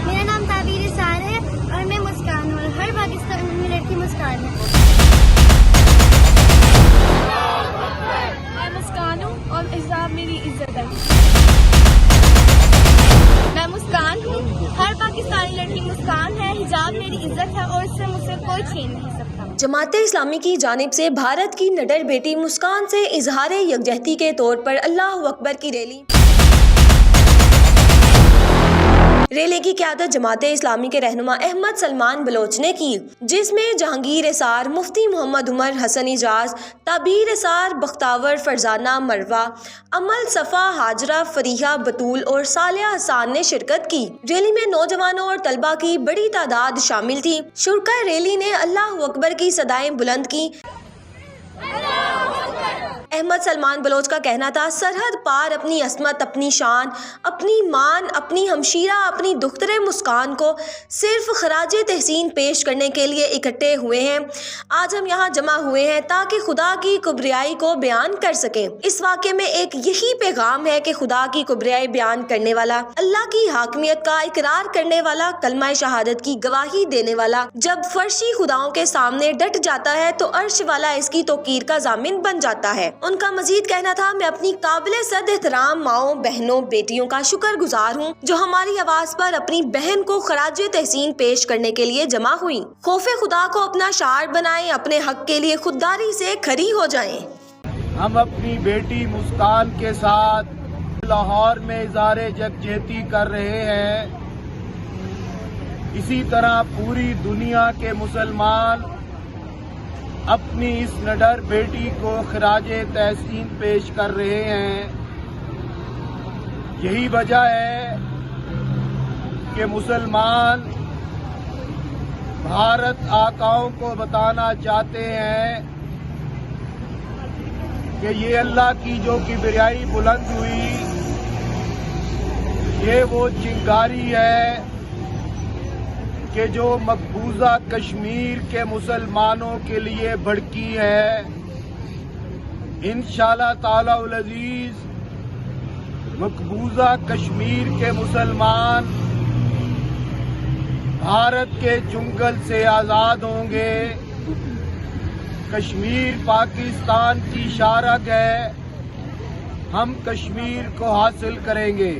मेरा नाम ताबीर इसार है और मैं मुस्कान हूँ। हर पाकिस्तान में लड़की मुस्कान है। मैं मुस्कान हूँ और हिजाब मेरी इज्जत है। मैं मुस्कान हूँ, हर पाकिस्तानी लड़की मुस्कान है, हिजाब मेरी इज्जत है और इससे मुझसे कोई छीन नहीं सकता। जमाते इस्लामी की जानिब से भारत की निडर बेटी मुस्कान से इजहार यकजहती के तौर पर अल्लाह अकबर की रैली की क़यादत जमाते इस्लामी के रहनुमा अहमद सलमान बलोच ने की, जिसमें जहांगीर एसार, मुफ्ती मोहम्मद उमर हसन इजाज, ताबीर एसार, बख्तावर फरजाना मरवा, अमल सफ़ा, हाजरा फरीहा बतूल और सालिया हसान ने शिरकत की। रैली में नौजवानों और तलबा की बड़ी तादाद शामिल थी। शुरका रैली ने अल्लाह अकबर की सदाएं बुलंद की। अहमद सलमान बलोच का कहना था, सरहद पार अपनी असमत, अपनी शान, अपनी मान, अपनी हमशीरा, अपनी दुख्तरे मुस्कान को सिर्फ खराजे तहसीन पेश करने के लिए इकट्ठे हुए हैं। आज हम यहाँ जमा हुए हैं ताकि खुदा की कुब्रियाई को बयान कर सकें। इस वाक़े में एक यही पैगाम है कि खुदा की कुब्रियाई बयान करने वाला, अल्लाह की हाकमियत का इकरार करने वाला, कलमा शहादत की गवाही देने वाला जब फर्शी खुदाओं के सामने डट जाता है तो अर्श वाला इसकी तौकीर का जामिन बन जाता है। उनका मजीद कहना था, मैं अपनी काबिले सद एहतराम माओ, बहनों, बेटियों का शुक्रगुजार हूँ जो हमारी आवाज पर अपनी बहन को खराजे तहसीन पेश करने के लिए जमा हुई। खौफे खुदा को अपना शार बनाएं, अपने हक के लिए खुददारी से खड़ी हो जाएं। हम अपनी बेटी मुस्कान के साथ लाहौर में इज़हार यकजहती कर रहे हैं। इसी तरह पूरी दुनिया के मुसलमान अपनी इस निडर बेटी को खराजे तहसीन पेश कर रहे हैं। यही वजह है कि मुसलमान भारत आकाओं को बताना चाहते हैं कि ये अल्लाह की जो किबरियाई बुलंद हुई, ये वो चिंगारी है कि जो मकबूजा कश्मीर के मुसलमानों के लिए भड़की है। इंशाअल्लाह ताला उल अजीज मकबूजा कश्मीर के मुसलमान भारत के चुंगल से आज़ाद होंगे। कश्मीर पाकिस्तान की शारक है, हम कश्मीर को हासिल करेंगे।